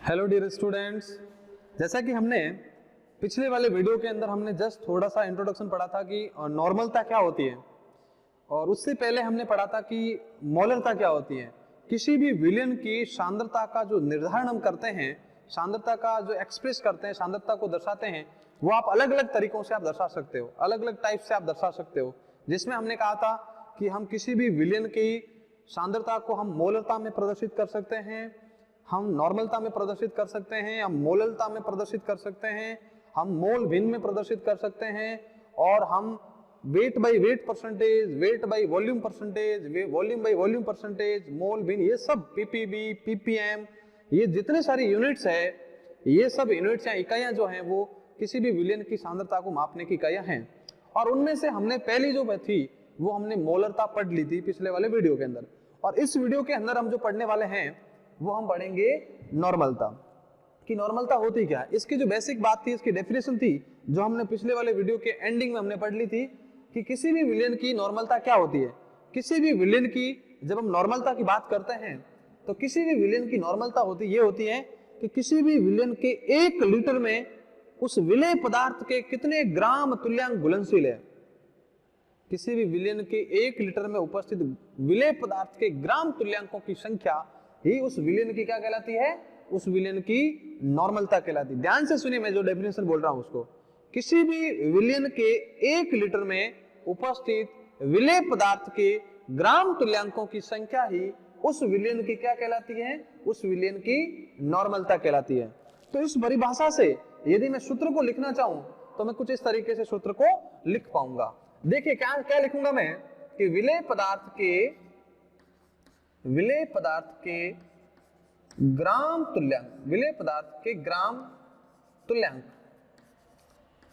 Hello dear students, जैसा कि हमने पिछले वाले वीडियो के अंदर हमने जस्ट थोड़ा सा इंट्रोडक्शन पढ़ा था कि नॉर्मलता क्या होती है, और उससे पहले हमने पढ़ा था कि मोलरता क्या होती है। किसी भी विलयन की सांद्रता का जो निर्धारण हम करते हैं, सांद्रता का जो एक्सप्रेस करते हैं, सांद्रता को दर्शाते हैं, वो आप अलग अलग तरीकों से आप दर्शा सकते हो, अलग अलग टाइप से आप दर्शा सकते हो। जिसमें हमने कहा था कि हम किसी भी विलयन की सांद्रता को हम मोलरता में प्रदर्शित कर सकते हैं, हम नॉर्मलता में प्रदर्शित कर सकते हैं, हम मोललता में प्रदर्शित कर सकते हैं, हम मोल भिन्न में प्रदर्शित कर सकते हैं, और हम weight by weight percentage, weight by volume percentage, volume by volume percentage, mole भिन्न, ये सब पीपीबी, पीपीएम, ये जितने सारी यूनिट्स है, ये सब यूनिट्स या इकाइयां जो हैं वो किसी भी विलयन की सांद्रता को मापने की इकाइयां हैं। और उनमें से हमने पहली जो थी वो हमने मोलरता पढ़ ली थी पिछले वाले वीडियो के अंदर, और इस वीडियो के अंदर हम जो पढ़ने वाले हैं वो हम पढ़ेंगे नॉर्मलता। कि नॉर्मलता होती क्या है, इसकी जो बेसिक बात थी, इसकी डेफिनेशन थी, जो हमने पिछले वाले वीडियो के एंडिंग में हमने पढ़ ली थी कि किसी भी विलयन की नॉर्मलता क्या होती है। किसी भी विलयन की जब हम नॉर्मलता की बात करते हैं तो किसी भी विलयन की नॉर्मलता होती है कि किसी भी विलयन के 1 लीटर में उस विलेय पदार्थ के कितने ग्राम तुल्यांक घुलनशील है। किसी भी विलयन के 1 लीटर में उपस्थित विलेय पदार्थ के ग्राम तुल्यांकों की संख्या ही उस विलयन की क्या कहलाती है, उस विलयन की नॉर्मलता कहलाती है। ध्यान से सुनिए, मैं जो डेफिनेशन बोल रहा हूं उसको, किसी भी विलयन के 1 लीटर में उपस्थित विलेय पदार्थ के ग्राम तुल्यांकों की संख्या ही उस विलयन की क्या कहलाती है, उस विलयन की नॉर्मलता कहलाती है। तो इस परिभाषा से यदि मैं सूत्र को लिखना चाहूं तो मैं कुछ इस तरीके से सूत्र को लिख पाऊंगा। देखिए क्या क्या लिखूंगा मैं कि विलेय पदार्थ के ग्राम तुल्यांक, विलेय पदार्थ के ग्राम तुल्यांक,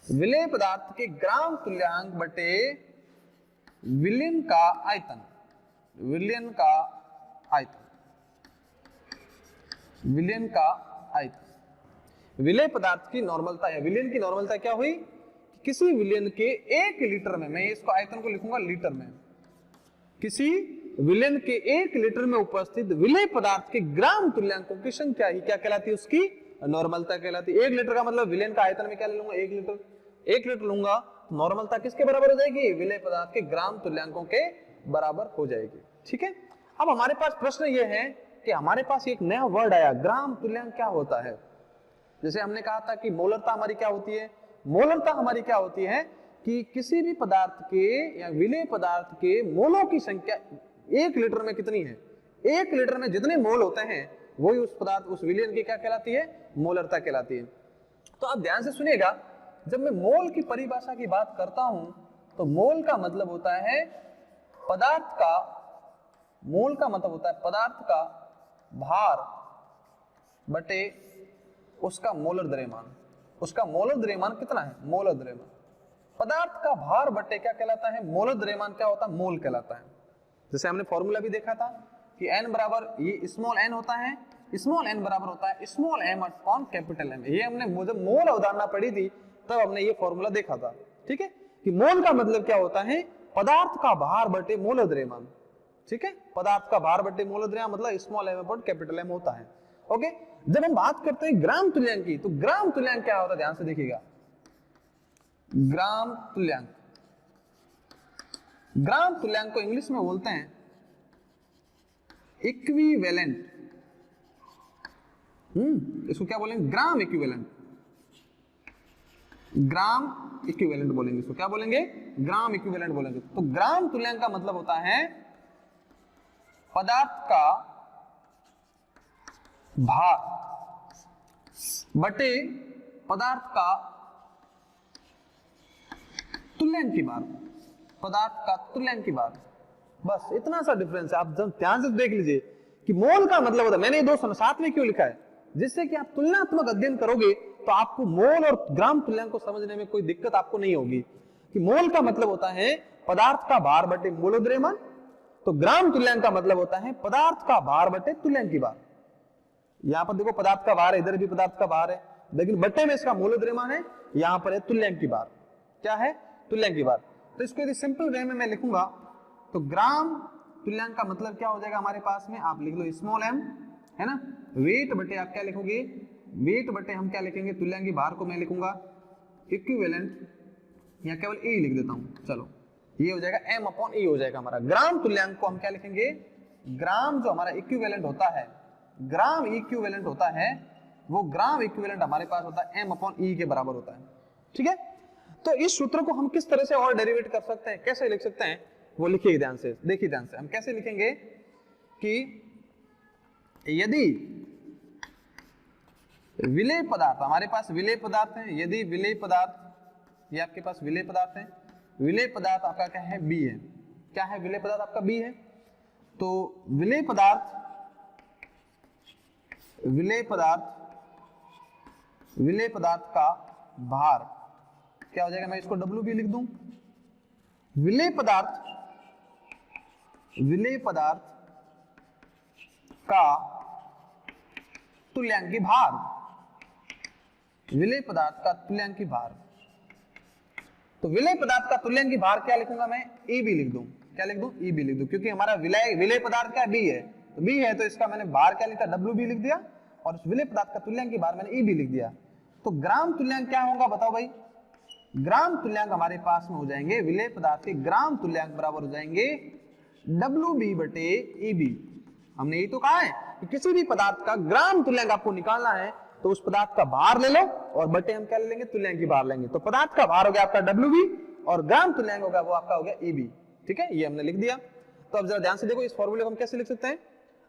विलेय पदार्थ के ग्राम तुल्यांक बटे विलयन का आयतन, विलयन का आयतन, विलयन का आयतन। विलेय पदार्थ की नॉर्मलता है, विलयन की नॉर्मलता क्या हुई, किसी विलयन के 1 लीटर में, मैं इसको आयतन को लिखूंगा लीटर में, किसी विलयन के 1 लीटर में उपस्थित विलेय पदार्थ के ग्राम तुल्यांकों की संख्या ही क्या कहलाती है, उसकी नॉर्मलता कहलाती है। 1 लीटर का मतलब विलयन का आयतन में क्या ले लूंगा, 1 लीटर, 1 लीटर लूंगा, नॉर्मलता किसके बराबर हो जाएगी, विलेय पदार्थ के ग्राम तुल्यांकों के बराबर हो जाएगी। ठीक है। अब हमारे पास प्रश्न ये है कि हमारे पास एक नया वर्ड आया, ग्राम तुल्यांक क्या होता है। जैसे हमने कहा था कि मोलरता हमारी क्या होती है, मोलरता हमारी क्या होती है कि किसी भी पदार्थ के या विलेय पदार्थ के मोलों की संख्या 1 लीटर में कितनी है, 1 लीटर में जितने मोल होते हैं वही उस पदार्थ, उस विलयन की क्या कहलाती है, मोलरता कहलाती है। तो आप ध्यान से सुनिएगा, जब मैं मोल की परिभाषा की बात करता हूं तो मोल का मतलब होता है पदार्थ का, मोल का मतलब होता है पदार्थ का भार बटे उसका मोलर द्रव्यमान। उसका मोलर द्रव्यमान कितना है, मोलर द्रव्यमान। पदार्थ का भार बटे क्या कहलाता है, मोलर द्रव्यमान क्या होता है, मोल कहलाता है। जैसे हमने फॉर्मूला भी देखा था कि n बराबर, ये स्मॉल n होता है, स्मॉल n बराबर होता है small m upon capital M। ये हमने जब मोल अवधारणा पढ़ी थी तब हमने ये फॉर्मूला देखा था। ठीक है, कि मोल का मतलब क्या होता है, पदार्थ का भार बटे मोलर द्रव्यमान। ठीक है, पदार्थ का भार बटे मोलर द्रव्यमान मतलब small m upon capital M होता है। ओके, जब हम बात करते हैं ग्राम तुल्यांक की, तो ग्राम तुल्यांक क्या होता है, ध्यान से देखिएगा। ग्राम तुल्यांक, ग्राम तुल्यांक को इंग्लिश में बोलते हैं इक्विवेलेंट। इसको क्या बोलेंगे, ग्राम इक्विवेलेंट, ग्राम इक्विवेलेंट बोलेंगे इसको, क्या बोलेंगे, ग्राम इक्विवेलेंट बोलेंगे। तो ग्राम तुल्यांक का मतलब होता है पदार्थ का भार बटे पदार्थ का तुल्यांक की बार, पदार्थ का तुल्यांक की बार। बस इतना सा डिफरेंस है। आप जब ध्यान से देख लीजिए कि मोल का मतलब होता है, मैंने ये दो साथ में क्यों लिखा है, जिससे कि आप तुलनात्मक अध्ययन करोगे तो आपको मोल और ग्राम तुल्यांक को समझने में कोई दिक्कत आपको नहीं होगी। कि मोल का मतलब होता है पदार्थ का भार बटे मोलर द्रव्यमान, तो ग्राम तुल्यांक का मतलब होता है पदार्थ का भार बटे तुल्यांक की बार। यहां पर देखो पदार्थ का भार है, इधर भी पदार्थ का भार है, लेकिन बट्टे में इसका मोलर द्रव्यमान है, यहां पर है तुल्यांक की बार। क्या है, तुल्यांक की बार। तो इसको यदि सिंपल वे में मैं लिखूंगा तो ग्राम तुल्यांक का मतलब क्या हो जाएगा हमारे पास में, आप लिख लो स्मॉल m, है ना, वेट बटे आप क्या लिखोगे, वेट बटे हम क्या लिखेंगे, तुल्यांकी भार को मैं लिखूंगा इक्विवेलेंट, या केवल ए लिख देता हूं, चलो ये हो जाएगा m अपॉन e हो जाएगा हमारा। ग्राम तुल्यांक को हम क्या लिखेंगे, ग्राम जो हमारा इक्विवेलेंट होता है, ग्राम इक्विवेलेंट होता है, वो ग्राम इक्विवेलेंट हमारे पास होता है m अपॉन e के बराबर होता है। ठीक है, तो इस सूत्र को हम किस तरह से और डेरिवेट कर सकते हैं, कैसे लिख सकते हैं, वो लिखिए ध्यान से, देखिए ध्यान से। हम कैसे लिखेंगे कि यदि विलेय पदार्थ, हमारे पास विलेय पदार्थ है, यदि विलेय पदार्थ, ये आपके पास विलेय पदार्थ है, विलेय पदार्थ आपका क्या है, बी है, क्या है विलेय पदार्थ आपका बी है, तो विलेय पदार्थ, विलेय पदार्थ, विलेय पदार्थ का भार क्या हो जाएगा, मैं इसको डब्ल्यू भी लिख दूं, विलेय पदार्थ, विलेय पदार्थ का तुल्यांकी भार, विलेय पदार्थ का तुल्यांकी भार, तो विलेय पदार्थ का तुल्यांकी भार क्या लिखूंगा मैं, ई बी लिख दूं, क्या लिख दूं, ई बी लिख दूं, क्योंकि हमारा विलेय पदार्थ क्या बी है, तो बी है तो इसका मैंने भार क्या लिखा, डब्ल्यू बी लिख दिया, और उस विलेय पदार्थ का तुल्यांकी भार मैंने ई बी लिख दिया। तो ग्राम तुल्यांक क्या होगा बताओ भाई, ग्राम तुल्यांक हमारे पास में हो जाएंगे, विलेय पदार्थ के ग्राम तुल्यांक बराबर हो जाएंगे डब्ल्यू बी बटे ई बी। हमने यही तो कहा है कि किसी भी पदार्थ का ग्राम तुल्यांक आपको निकालना है तो उस पदार्थ का भार ले लो और बटे हम क्या ले लेंगे, तुल्यांकी भार लेंगे। तो पदार्थ का भार हो गया आपका डब्ल्यू बी और ग्राम तुल्यांक होगा वो आपका हो गया ई बी। ठीक है, ये हमने लिख दिया। तो अब जरा ध्यान से देखो इस फॉर्मूले को हम कैसे लिख सकते हैं।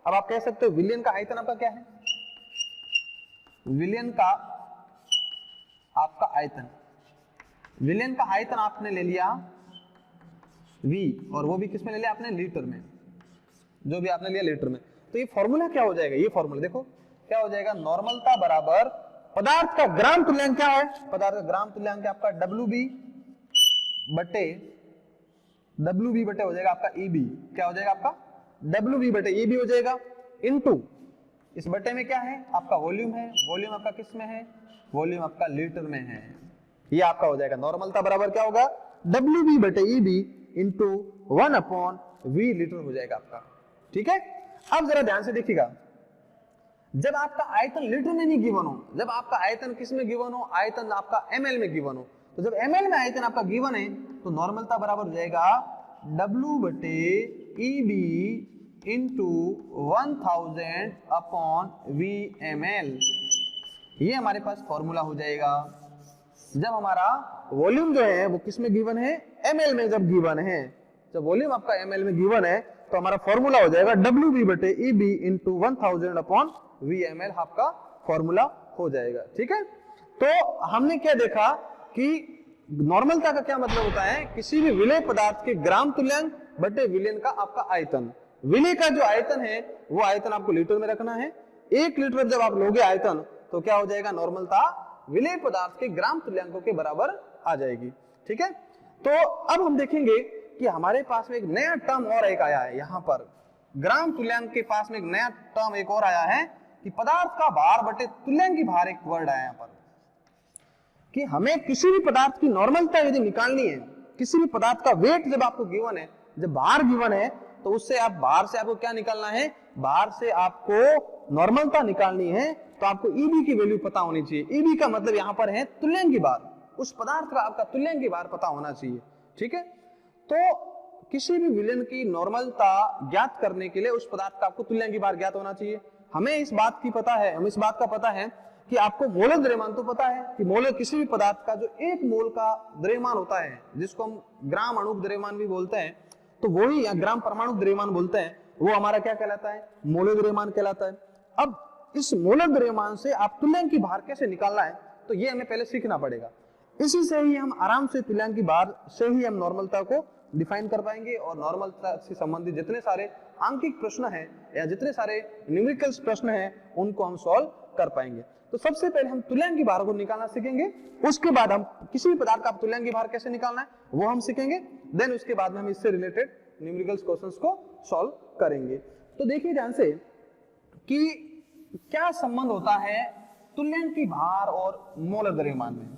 अब आप कह सकते हो विलयन का आयतन आपका क्या है, विलयन का आपका आयतन, विलयन का आयतन आपने ले लिया V, और वो भी किस में ले लिया आपने, लीटर में, जो भी आपने लिया लीटर में। तो ये फॉर्मूला क्या हो जाएगा, ये फॉर्मूला देखो क्या हो जाएगा, नॉर्मलता बराबर पदार्थ का ग्राम तुल्यांक क्या है, पदार्थ का ग्राम तुल्यांक आपका WB बटे हो जाएगा आपका EB, क्या हो जाएगा आपका WB बटे EB हो जाएगा, इनटू इस बटे में क्या है आपका वॉल्यूम है, वॉल्यूम आपका किस में है, वॉल्यूम आपका लीटर में है। ये आपका हो जाएगा नॉर्मलता बराबर क्या होगा, WB बटे EB into 1 upon V litre हो जाएगा आपका। ठीक है, अब जरा ध्यान से देखिएगा, जब आपका आयतन लीटर में नहीं गिवन हो, जब आपका आयतन किस में गिवन हो, आयतन आपका ml में गिवन हो, तो जब ml में आयतन आपका गिवन है तो नॉर्मलता बराबर हो जाएगा W बटे EB इंटू 1000 अपॉन VmL। ये हमारे पास फॉर्मूला हो जाएगा जब हमारा वॉल्यूम जो है वो किस में गिवन है, ml में जब गिवन है, जब वॉल्यूम आपका ml में गिवन है तो हमारा फॉर्मूला हो जाएगा WB बटे EB इंटू 1000 अपॉन VmL, आपका फॉर्मूला हो जाएगा। ठीक है, तो हमने क्या देखा कि नॉर्मलता का क्या मतलब होता है, किसी भी विलेय पदार्थ के ग्राम तुल्यांक बटे विलयन का आपका आयतन। विलेय का जो आयतन है वो आयतन आपको लीटर में रखना है, 1 लीटर जब आप लोगे आयतन तो क्या हो जाएगा, नॉर्मलता विलेय पदार्थ के ग्राम तुल्यांकों के बराबर आ जाएगी। ठीक है, तो अब हम देखेंगे कि हमारे पास में एक नया टर्म और एक आया है, यहाँ पर ग्राम तुल्यांक के पास में एक नया टर्म एक और आया है कि पदार्थ का भार बटे तुल्यांकी भार, एक वर्ड आया यहाँ पर कि हमें किसी भी पदार्थ की नॉर्मलता यदि निकालनी है, किसी भी पदार्थ का वेट जब आपको गिवन है, जब भार गिवन है तो उससे आप भार से आपको क्या निकालना है, भार से आपको नॉर्मलता निकालनी है तो आपको EB की वैल्यू पता होनी चाहिए। EB का मतलब यहाँ पर है तुल्यांकी भार, उस पदार्थ का आपका तुल्यांकी भार पता होना चाहिए। ठीक है, तो किसी भी विलयन की नॉर्मलता ज्ञात करने के लिए उस पदार्थ का आपको तुल्यांकी भार ज्ञात होना चाहिए। हमें इस बात की पता है, हमें इस बात का पता है कि आपको मोलर द्रव्यमान तो पता है कि मोलर किसी भी पदार्थ का जो 1 मोल का द्रव्यमान होता है, जिसको हम ग्राम अणुक द्रव्यमान भी बोलते हैं, तो वही या ग्राम परमाणु द्रव्यमान बोलते हैं, वो हमारा क्या कहलाता है, मोलर द्रव्यमान कहलाता है। अब इस मोलर द्रव्यमान से आप तुल्यांकी भार कैसे निकालना है तो ये हमें पहले सीखना पड़ेगा। इसी से ही हम आराम से तुल्यांकी भार से ही हम नॉर्मलता को डिफाइन कर पाएंगे और नॉर्मलता से संबंधित जितने सारे आंकिक प्रश्न हैं या जितने सारे न्यूमेरिकल्स प्रश्न हैं उनको हम सॉल्व कर पाएंगे। तो सबसे पहले हम तुल्यांकी भार को निकालना सीखेंगे, उसके बाद हम किसी भी पदार्थ का तुल्यांकी भार कैसे निकालना है वो हम सीखेंगे, देन उसके बाद में हम इससे रिलेटेड न्यूमेरिकल्स क्वेश्चंस को सॉल्व करेंगे। तो देखिए ध्यान से कि क्या संबंध होता है तुल्यांकी भार और मोलर द्रव्यमान में,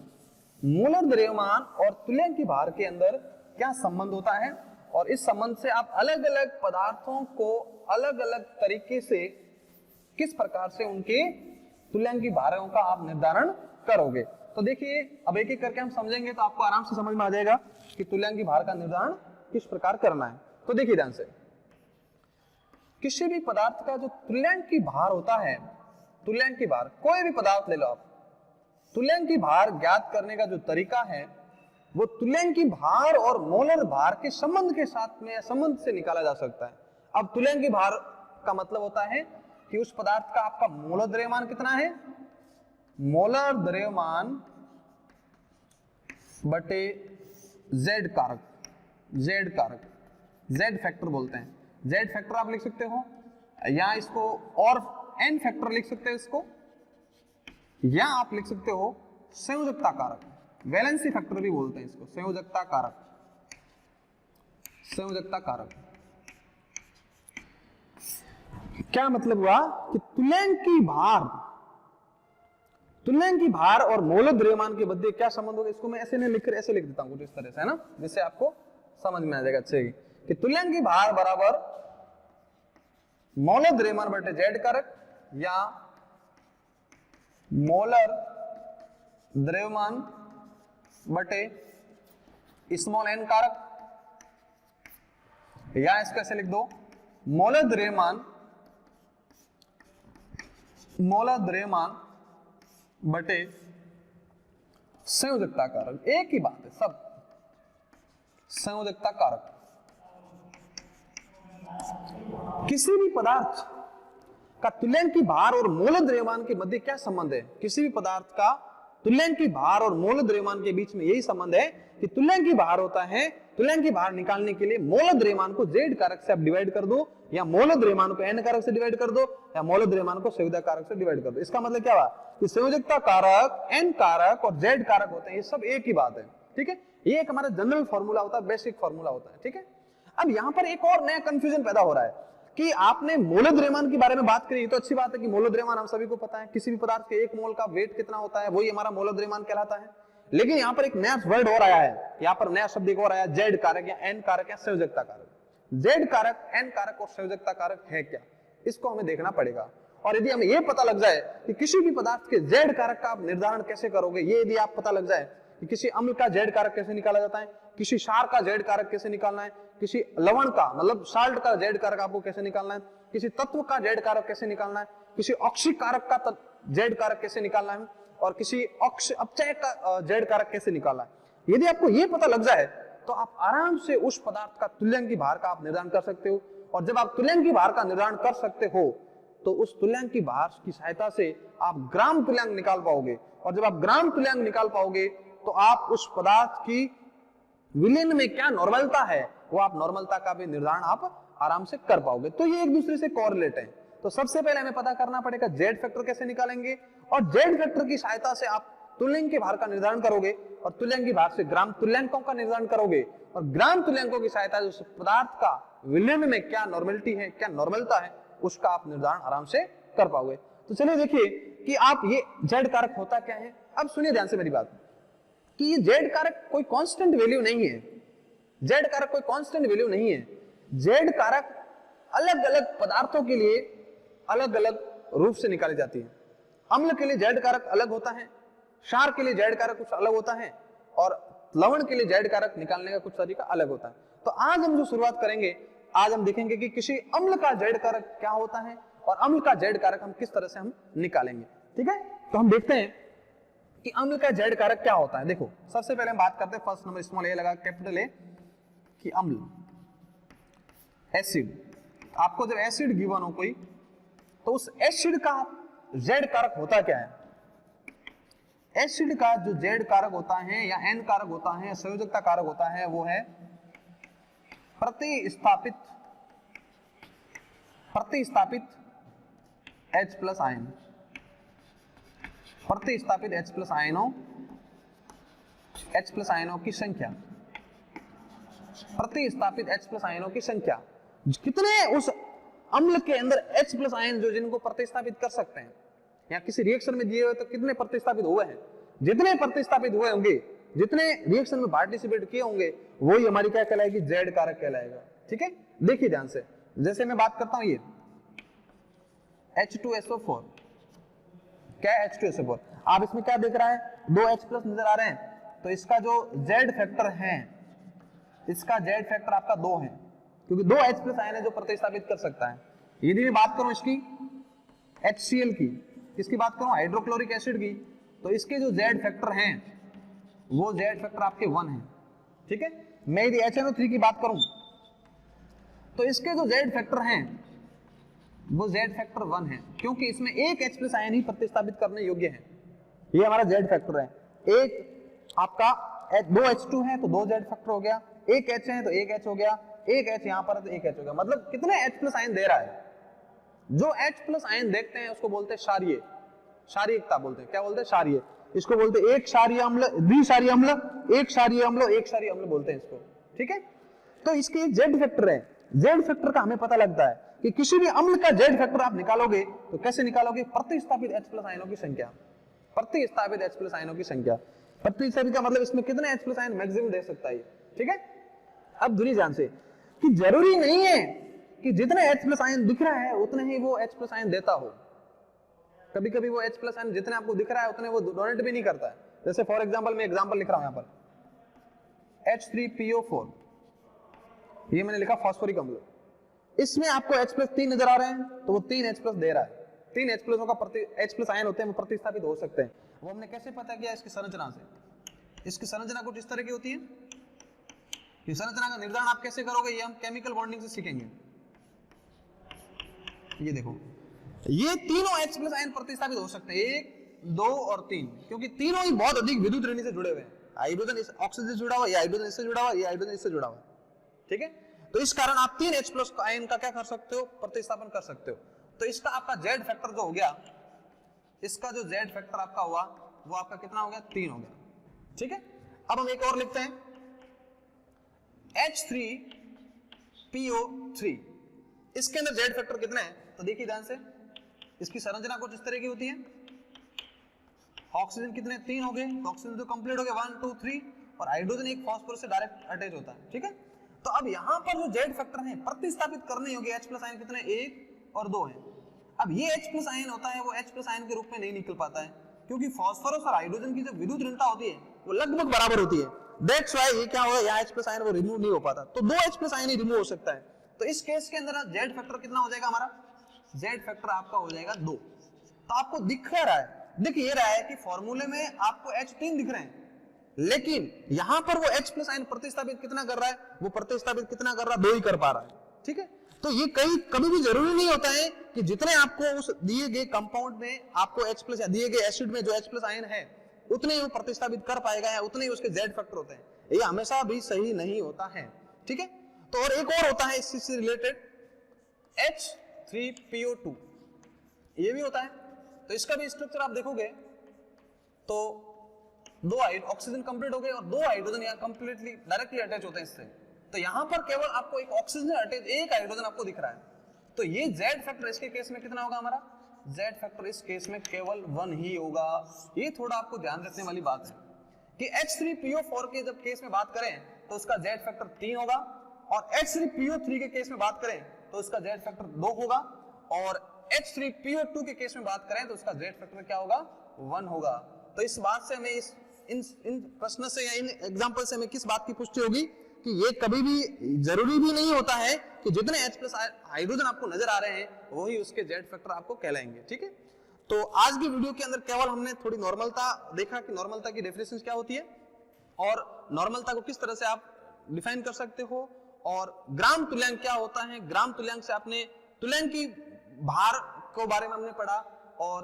मोलर द्रव्यमान और तुल्यांकी भार के अंदर क्या संबंध होता है, और इस संबंध से आप अलग अलग पदार्थों को अलग अलग तरीके से किस प्रकार से उनके तुल्यांकी भारों का आप निर्धारण करोगे। तो देखिए अब एक एक करके हम समझेंगे तो आपको आराम से समझ में आ जाएगा कि तुल्यांकी भार का निर्धारण किस प्रकार करना है। तो देखिए ध्यान से, किसी भी पदार्थ का जो तुल्यांकी भार होता है, तुल्यांकी भार कोई भी पदार्थ ले लो आप, तुल्यांकी भार ज्ञात करने का जो तरीका है वो तुल्यांकी भार और मोलर भार के संबंध के साथ में या संबंध से निकाला जा सकता है। अब तुल्यांकी भार का मतलब होता है कि उस पदार्थ का आपका मोलर द्रव्यमान कितना है, मोलर द्रव्यमान बटे जेड कारक, जेड कारक, जेड फैक्टर बोलते हैं। जेड फैक्टर आप लिख सकते हो या इसको और एन फैक्टर लिख सकते हो इसको, या आप लिख सकते हो संयोजकता कारक, वैलेंसी फैक्टर भी बोलते हैं इसको, संयोजकता कारक, संयोजकता कारक। क्या मतलब हुआ कि तुल्यांकी भार और मोलर द्रव्यमान के मध्य क्या संबंध होगा, इसको मैं ऐसे नहीं लिख, ऐसे लिख देता हूं कुछ इस तरह से, है ना, जिससे आपको समझ में आ जाएगा अच्छे कि तुल्यांकी भार बराबर मोलर द्रव्यमान बटे जेड कारक या मोलर द्रव्यमान बटे स्मॉल एन कारक, या इसको ऐसे लिख दो मोलर द्रव्यमान बटे संयोजकता कारक। एक ही बात है सब, संयोजकता कारक। किसी भी पदार्थ का तुल्यांकी भार और मोलर द्रव्यमान के मध्य क्या संबंध है, किसी भी पदार्थ का तुल्यांकी भार और मोलर द्रव्यमान के बीच में यही संबंध है कि तुल्यांकी भार होता है, तुल्यांकी भार निकालने के लिए मोलर द्रव्यमान को जेड कारक से आप डिवाइड कर दो, या मोलर द्रव्यमान को एन कारक से डिवाइड कर दो, या मोलर द्रव्यमान को संयोजकता कारक से डिवाइड कर दो। इसका मतलब क्या हुआ कि संयोजकता कारक, एन कारक और जेड कारक होते हैं, ये सब एक ही बात है, ठीक है। ये एक हमारा जनरल फॉर्मूला होता है, बेसिक फॉर्मूला होता है, ठीक है। अब यहां पर एक और नया कंफ्यूजन पैदा हो रहा है कि आपने मोलर द्रव्यमान के बारे में बात करी, तो अच्छी बात है कि मोलर द्रव्यमान हम सभी को पता है, किसी भी पदार्थ के एक मोल का वेट कितना होता है वही हमारा मोलर द्रव्यमान कहलाता है। लेकिन यहाँ पर एक नया वर्ड और आया है, यहाँ पर नया शब्द एक और आया, जेड कारक या एन कारक या संयोजकता कारक। जेड कारक, एन कारक और संयोजकता कारक है क्या, इसको हमें देखना पड़ेगा। और यदि हमें यह पता लग जाए कि किसी भी पदार्थ के जेड कारक का आप निर्धारण कैसे करोगे, ये यदि आप पता लग जाए कि किसी अम्ल का जेड कारक कैसे निकाला जाता है, किसी क्षार का जेड कारक कैसे निकालना है, किसी लवण का मतलब साल्ट का जेड कारक आपको कैसे निकालना है, किसी तत्व का जेड कारक कैसे निकालना है, किसी ऑक्सी कारक का जेड कारक कैसे निकालना है, और किसी अपचय का जेड कारक कैसे निकालना है, यदि आपको यह पता लग जाए तो आप आराम से उस पदार्थ का तुल्यांकी भार का आप निर्धारण कर सकते हो। और जब आप तुल्यांकी भार का निर्धारण कर सकते हो तो उस तुल्यांकी भार की सहायता से आप ग्राम तुल्यांक निकाल पाओगे, और जब आप ग्राम तुल्यांक निकाल पाओगे तो आप उस पदार्थ की विलयन में क्या नॉर्मलता है वो आप नॉर्मलता का भी निर्धारण आप आराम से कर पाओगे। तो ये एक दूसरे से कोरिलेट है। तो सबसे पहले हमें पता करना पड़ेगा जेड फैक्टर कैसे निकालेंगे, और जेड फैक्टर की सहायता से आप तुल्यांकी भार का निर्धारण करोगे, और तुल्यांकी भार से ग्राम तुल्यांकों का निर्धारण करोगे, और ग्राम तुल्यांकों की सहायता से उस पदार्थ का विलयन में क्या नॉर्मलिटी है, क्या नॉर्मलता है, उसका आप निर्धारण आराम से कर पाओगे। तो चलिए देखिए कि आप ये जेड कारक होता क्या है। अब सुनिए ध्यान से मेरी बात कि ये जेड कारक कोई कांस्टेंट वैल्यू नहीं है, जेड कारक कोई कांस्टेंट वैल्यू नहीं है। जेड कारक अलग अलग पदार्थों के लिए अलग अलग रूप से निकाली जाती है। अम्ल के लिए जेड कारक अलग होता है, क्षार के लिए जेड कारक कुछ अलग होता है, और लवण के लिए जेड कारक निकालने का कुछ तरीका अलग होता है। तो आज हम जो शुरुआत करेंगे, आज हम देखेंगे कि किसी अम्ल का जेड कारक क्या होता है और अम्ल का जेड कारक हम किस तरह से हम निकालेंगे, ठीक है। तो हम देखते हैं कि अम्ल का जेड कारक क्या होता है। देखो सबसे पहले हम बात करते हैं, फर्स्ट नंबर स्मॉल ए लगा कैपिटल ए, कि अम्ल एसिड, आपको जब एसिड गिवन हो कोई तो उस एसिड का जेड कारक होता क्या है। एसिड का जो जेड कारक होता है या एन कारक होता है, संयोजकता कारक होता है, वो है प्रतिस्थापित H प्लस आयन, प्रतिस्थापित H प्लस आयनों की संख्या, प्रतिस्थापित H प्लस आयनों की संख्या, कितने उस अम्ल के अंदर H प्लस आयन जो जिनको प्रतिस्थापित कर सकते हैं, या किसी रिएक्शन में दिए हुए तो कितने प्रतिस्थापित हुए हैं, जितने प्रतिस्थापित हुए होंगे, जितने रिएक्शन में पार्टिसिपेट किए होंगे, वही हमारी क्या कहलाएगी, जेड कारक कहलाएगा, ठीक है। देखिए ध्यान से, जैसे मैं बात करता हूं H2SO4, क्या है H2SO4? आप इसमें क्या देख रहा है, 2 H प्लस नजर आ रहे हैं, तो इसका जो Z फैक्टर है, इसका Z फैक्टर आपका 2 है, क्योंकि 2 H प्लस आयन है जो प्रतिस्थापित कर सकता है। यदि मैं बात करूं इसकी HCl की, किसकी बात करूं, हाइड्रोक्लोरिक एसिड की, तो इसके जो Z फैक्टर हैं वो Z फैक्टर आपके 1 है, ठीक है। मैं यदि HNO3 की बात करूं तो इसके जो Z फैक्टर हैं वो Z फैक्टर 1 है, क्योंकि इसमें एक H प्लस आयन ही प्रतिस्थापित करने योग्य है। ये हमारा Z फैक्टर है। एक आपका 2 H2 है तो 2 Z फैक्टर हो गया, एक H है तो एक H हो गया, एक H यहां पर है तो एक H हो गया। मतलब कितने H प्लस आयन दे रहा है? जो H प्लस आयन देखते हैं उसको बोलते हैं क्षारीय, क्षारीयता बोलते हैं। क्या बोलते हैं? क्षारीय। इसको बोलते हैं एक क्षारीय अम्ल, द्विक्षारीय अम्ल, एक क्षारीय अम्ल, एक क्षारीय अम्ल बोलते हैं इसको, ठीक है। तो इसके Z फैक्टर है, Z फैक्टर का हमें पता लगता है कि किसी भी अम्ल का Z फैक्टर आप निकालोगे तो कैसे निकालोगे? प्रतिस्थापित H प्लस आयनों की संख्या, प्रतिस्थापित H प्लस आयनों की संख्या। प्रतिस्थापित का मतलब इसमें कितने H प्लस आयन मैक्सिमम दे सकता है, ठीक है। अब दुनिया जान से कि जरूरी नहीं है कि जितने H प्लस आयन दिख रहा है उतने ही वो H प्लस आयन देता हो। कभी कभी वो H प्लस आयन जितने आपको दिख रहा है उतने वो डोनेट भी नहीं करता है। जैसे फॉर एग्जांपल मैं एग्जांपल लिख रहा हूं यहां पर H3PO4, ये मैंने लिखा फास्फोरिक अम्ल। इसमें आपको H प्लस 3 नजर आ रहे हैं तो वो 3 H प्लस दे रहा है। 3 H प्लसों का H प्लस आयन होते हैं वो प्रतिस्थापित हो सकते हैं। वो हमने कैसे पता किया? इसकी संरचना से। इसकी संरचना कुछ इस तरह की होती है। ये संरचना का निर्धारण आप कैसे करोगे ये हम केमिकल बॉन्डिंग से सीखेंगे। ये देखो, ये तीनों H प्लस आयन प्रतिस्थापित हो सकते हैं, 1, 2 और 3, क्योंकि तीनों ही बहुत अधिक विद्युत ऋणी से जुड़े हुए हैं। हाइड्रोजन इस ऑक्सीजन से जुड़ा हुआ, ये हाइड्रोजन इससे जुड़ा हुआ, ये हाइड्रोजन इससे जुड़ा हुआ, ठीक है। तो इस कारण आप 3 H प्लस आयन का क्या कर सकते हो? प्रतिस्थापन कर सकते हो। तो इसका आपका Z फैक्टर जो हो गया, इसका जो Z फैक्टर आपका हुआ वो आपका कितना हो गया? 3 हो गया, ठीक है। अब हम एक और लिखते हैं H3PO3, इसके अंदर Z फैक्टर कितना है? तो देखिए ध्यान से, इसकी संरचना कुछ इस तरह की होती है। ऑक्सीजन कितने? 3 हो गए, ऑक्सीजन जो कंप्लीट हो गए 1, 2, 3, और हाइड्रोजन एक फास्फोरस से डायरेक्ट अटैच होता है, ठीक है। तो अब यहां पर जो Z फैक्टर है प्रतिस्थापित करने योग्य H प्लस आयन कितने? 1 और 2 है। अब ये H प्लस आयन होता है वो H प्लस आयन के रूप में नहीं निकल पाता है, क्योंकि फास्फोरस और हाइड्रोजन की जो विद्युत ऋणता होती है वो लगभग बराबर होती है। दैट्स व्हाई ये क्या होगा, यहाँ H प्लस आयन वो रिमूव नहीं हो पाता, तो 2 H प्लस आयन ही रिमूव हो सकता है। तो इस केस के अंदर Z फैक्टर कितना हो जाएगा हमारा? Z फैक्टर आपका हो जाएगा 2। तो आपको दिख रहा है, दिख ये रहा है कि फॉर्मूले में आपको H3 दिख रहे हैं, लेकिन यहां पर वो H प्लस आयन प्रतिस्थापित कितना कर रहा है? वो प्रतिस्थापित कितना कर रहा है? 2 ही कर पा रहा है, ठीक है। तो ये कभी भी जरूरी नहीं होता है कि जितने आपको उस दिए गए कंपाउंड में आपको H प्लस, दिए गए एसिड में जो H प्लस आयन है उतने ही वो प्रतिस्थापित कर पाएगा या उतने ही उसके Z फैक्टर होते हैं। ये हमेशा भी सही नहीं होता है, ठीक है। तो और एक और होता है इससे रिलेटेड H3PO2, ये भी होता है। तो इसका भी स्ट्रक्चर आप देखोगे तो 2 ऑक्सीजन कंप्लीट हो गए और 2 हाइड्रोजन यहाँ कंप्लीटली डायरेक्टली अटैच होते हैं इससे। तो यहाँ पर केवल आपको एक ऑक्सीजन अटैच, एक हाइड्रोजन आपको दिख रहा है। तो ये Z फैक्टर इसके केस में कितना होगा हमारा? Z फैक्टर इस केस में केवल 1 ही होगा। ये थोड़ा आपको ध्यान रखने वाली बात है कि H3PO4 के जब केस में बात करें तो उसका Z फैक्टर 3 होगा, और H3PO3 के केस में बात करें तो उसका Z फैक्टर 2 होगा, और H3PO2 के केस में बात करें तो उसका Z फैक्टर क्या होगा? 1 होगा। तो इस बात से हमें इन प्रश्न से या इन एग्जांपल से हमें किस बात की पुष्टि होगी कि ये कभी भी जरूरी भी नहीं होता है कि जितने H प्लस हाइड्रोजन आपको नजर आ रहे हैं वही उसके Z फैक्टर आपको कहलाएंगे, ठीक है। तो आज की वीडियो के अंदर केवल हमने थोड़ी नॉर्मलता देखा कि नॉर्मलता की डेफिनेशन क्या होती है और नॉर्मलता को किस तरह से आप डिफाइन कर सकते हो, और ग्राम तुल्यांक क्या होता है। ग्राम तुल्यांक से आपने तुल्यांक की भार को बारे में हमने पढ़ा, और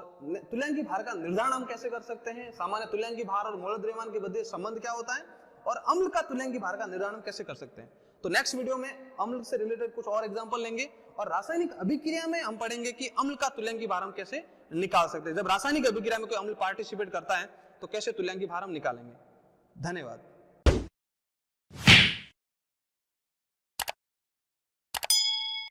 तुल्यांक की भार का निर्धारण हम कैसे कर सकते हैं, सामान्य तुल्यांक की भार और मोल द्रव्यमान के मध्य संबंध क्या होता है, और अम्ल का तुल्यांक की भार का निर्धारण हम कैसे कर सकते हैं। तो नेक्स्ट वीडियो में अम्ल से रिलेटेड कुछ और एग्जांपल लेंगे, और रासायनिक अभिक्रिया में हम पढ़ेंगे कि अम्ल का तुल्यांक की भार हम कैसे निकाल सकते हैं। जब रासायनिक अभिक्रिया में कोई अम्ल पार्टिसिपेट करता है तो कैसे तुल्यांक की भार हम निकालेंगे। धन्यवाद।